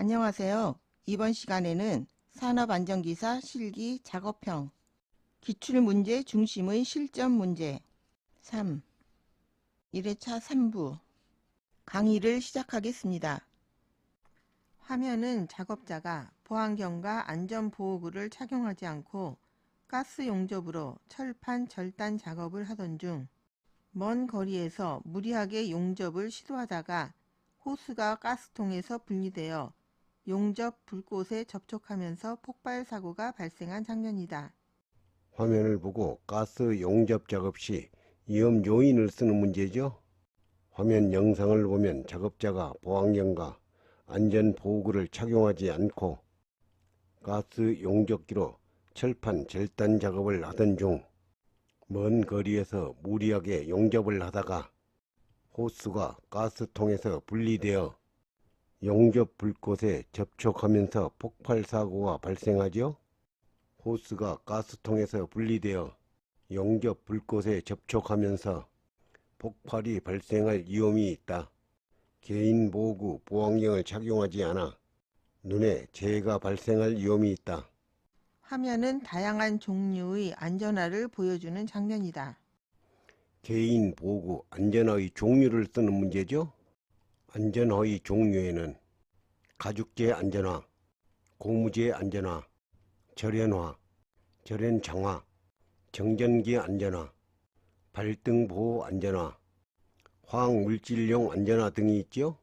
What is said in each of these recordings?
안녕하세요. 이번 시간에는 산업안전기사 실기 작업형 기출문제 중심의 실전 문제 3 1회차 3부 강의를 시작하겠습니다. 화면은 작업자가 보안경과 안전보호구를 착용하지 않고 가스 용접으로 철판 절단 작업을 하던 중 먼 거리에서 무리하게 용접을 시도하다가 호스가 가스통에서 분리되어 용접 불꽃에 접촉하면서 폭발 사고가 발생한 장면이다. 화면을 보고 가스 용접 작업 시 위험 요인을 쓰는 문제죠. 화면 영상을 보면 작업자가 보안경과 안전보호구를 착용하지 않고 가스 용접기로 철판 절단 작업을 하던 중 먼 거리에서 무리하게 용접을 하다가 호스가 가스통에서 분리되어 용접 불꽃에 접촉하면서 폭발 사고가 발생하죠. 호스가 가스통에서 분리되어 용접 불꽃에 접촉하면서 폭발이 발생할 위험이 있다. 개인 보호구 보안경을 착용하지 않아 눈에 재해가 발생할 위험이 있다. 화면은 다양한 종류의 안전화를 보여주는 장면이다. 개인 보호구 안전화의 종류를 쓰는 문제죠. 안전화의 종류에는 가죽재 안전화, 고무재 안전화, 절연화, 절연장화, 정전기 안전화, 발등 보호 안전화, 화학물질용 안전화 등이 있죠.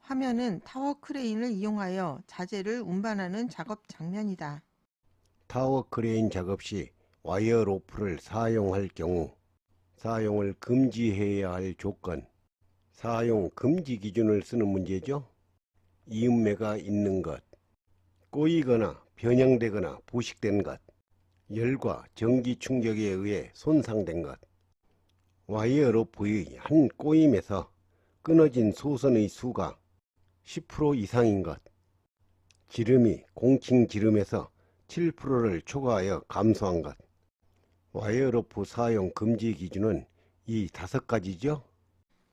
화면은 타워 크레인을 이용하여 자재를 운반하는 작업 장면이다. 타워 크레인 작업 시 와이어 로프를 사용할 경우 사용을 금지해야 할 조건, 사용 금지 기준을 쓰는 문제죠. 이음매가 있는 것, 꼬이거나 변형되거나 부식된 것, 열과 전기 충격에 의해 손상된 것, 와이어 로프의 한 꼬임에서 끊어진 소선의 수가 10% 이상인 것, 지름이 공칭 지름에서 7%를 초과하여 감소한 것. 와이어 로프 사용 금지 기준은 이 5가지죠.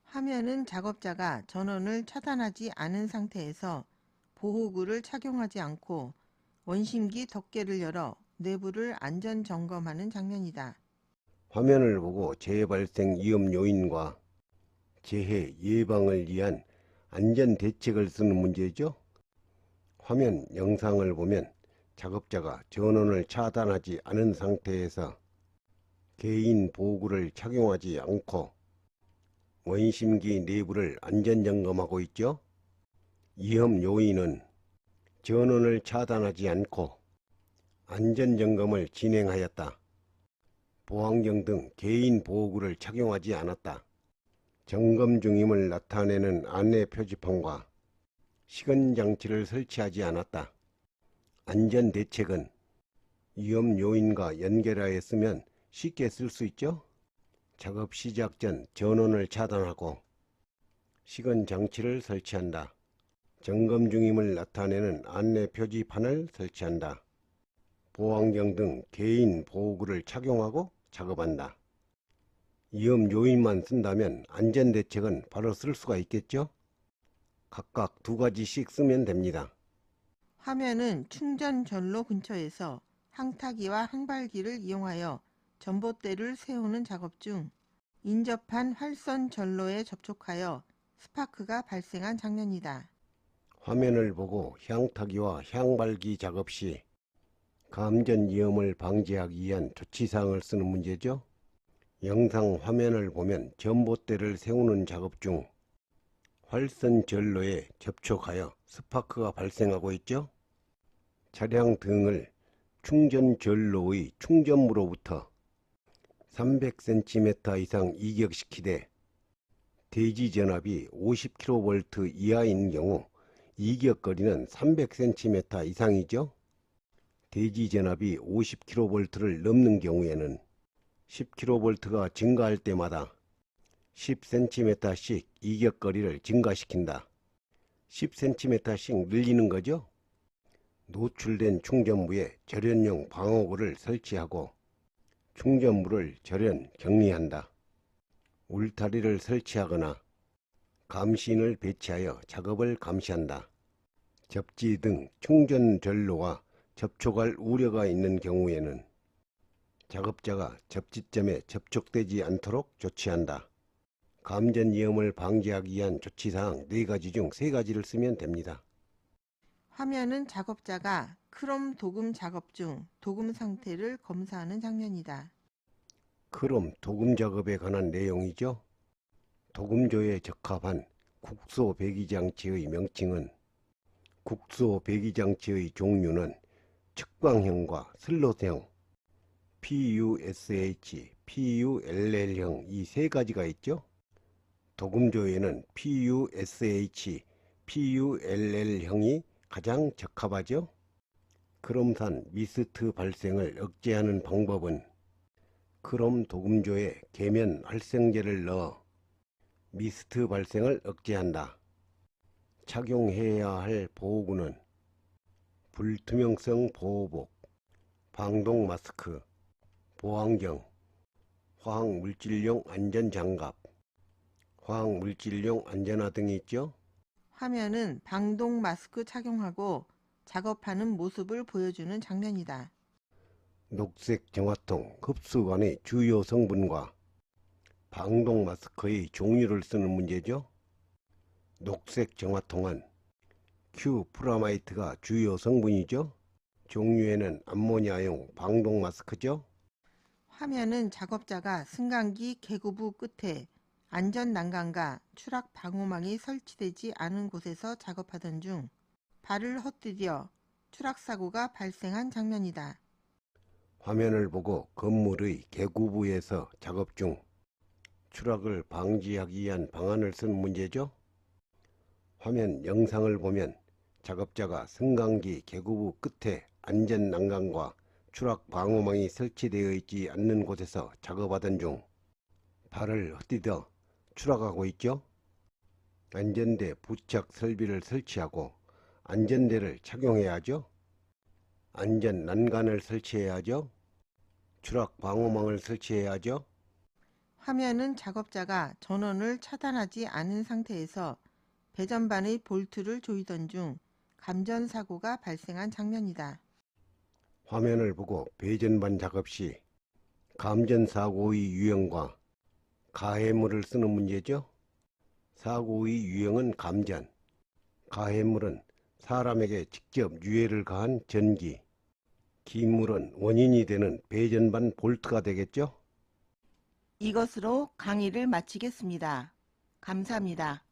화면은 작업자가 전원을 차단하지 않은 상태에서 보호구를 착용하지 않고 원심기 덮개를 열어 내부를 안전 점검하는 장면이다. 화면을 보고 재해 발생 위험 요인과 재해 예방을 위한 안전 대책을 쓰는 문제죠. 화면 영상을 보면 작업자가 전원을 차단하지 않은 상태에서 개인 보호구를 착용하지 않고 원심기 내부를 안전점검하고 있죠. 위험 요인은 전원을 차단하지 않고 안전점검을 진행하였다. 보안경 등 개인 보호구를 착용하지 않았다. 점검 중임을 나타내는 안내 표지판과 시건장치를 설치하지 않았다. 안전대책은 위험 요인과 연결하여 쓰면 쉽게 쓸 수 있죠. 작업 시작 전 전원을 차단하고 시건장치를 설치한다. 점검 중임을 나타내는 안내 표지판을 설치한다. 보안경 등 개인 보호구를 착용하고 작업한다. 위험 요인만 쓴다면 안전대책은 바로 쓸 수가 있겠죠? 각각 2가지씩 쓰면 됩니다. 화면은 충전 전로 근처에서 항타기와 항발기를 이용하여 전봇대를 세우는 작업 중 인접한 활선 전로에 접촉하여 스파크가 발생한 장면이다. 화면을 보고 향타기와 향발기 작업 시 감전 위험을 방지하기 위한 조치사항을 쓰는 문제죠. 영상 화면을 보면 전봇대를 세우는 작업 중 활선 전로에 접촉하여 스파크가 발생하고 있죠. 차량 등을 충전 전로의 충전부로부터 300cm 이상 이격시키되 대지전압이 50kV 이하인 경우 이격거리는 300cm 이상이죠. 대지전압이 50kV를 넘는 경우에는 10kV가 증가할 때마다 10cm씩 이격거리를 증가시킨다. 10cm씩 늘리는 거죠. 노출된 충전부에 절연용 방어구를 설치하고 충전부를 절연 격리한다. 울타리를 설치하거나 감시인을 배치하여 작업을 감시한다. 접지 등 충전 전로와 접촉할 우려가 있는 경우에는 작업자가 접지점에 접촉되지 않도록 조치한다. 감전 위험을 방지하기 위한 조치사항 4가지 중 3가지를 쓰면 됩니다. 화면은 작업자가 크롬 도금 작업 중 도금 상태를 검사하는 장면이다. 크롬 도금 작업에 관한 내용이죠. 도금조에 적합한 국소 배기장치의 명칭은 국소 배기장치의 종류는 측광형과 슬롯형, PUSH, PULL형 이 3가지가 있죠. 도금조에는 PUSH, PULL형이 가장 적합하죠. 크롬산 미스트 발생을 억제하는 방법은 크롬 도금조에 계면 활성제를 넣어 미스트 발생을 억제한다. 착용해야 할 보호구는 불투명성 보호복, 방독 마스크, 보안경, 화학물질용 안전장갑, 화학물질용 안전화 등이 있죠. 화면은 방독 마스크 착용하고 작업하는 모습을 보여주는 장면이다. 녹색 정화통 흡수관의 주요 성분과 방독 마스크의 종류를 쓰는 문제죠. 녹색 정화통은 큐프라마이트가 주요 성분이죠. 종류에는 암모니아용 방독 마스크죠. 화면은 작업자가 승강기 개구부 끝에 안전 난간과 추락 방호망이 설치되지 않은 곳에서 작업하던 중 발을 헛디뎌 추락 사고가 발생한 장면이다. 화면을 보고 건물의 개구부에서 작업 중 추락을 방지하기 위한 방안을 쓴 문제죠. 화면 영상을 보면 작업자가 승강기 개구부 끝에 안전 난간과 추락 방호망이 설치되어 있지 않는 곳에서 작업하던 중 발을 헛디뎌 추락하고 있죠. 안전대 부착 설비를 설치하고 안전대를 착용해야 하죠. 안전 난간을 설치해야 하죠. 추락 방호망을 설치해야 하죠. 화면은 작업자가 전원을 차단하지 않은 상태에서 배전반의 볼트를 조이던 중 감전 사고가 발생한 장면이다. 화면을 보고 배전반 작업 시 감전 사고의 유형과 가해물을 쓰는 문제죠. 사고의 유형은 감전, 가해물은 사람에게 직접 유해를 가한 전기, 기물은 원인이 되는 배전반 볼트가 되겠죠. 이것으로 강의를 마치겠습니다. 감사합니다.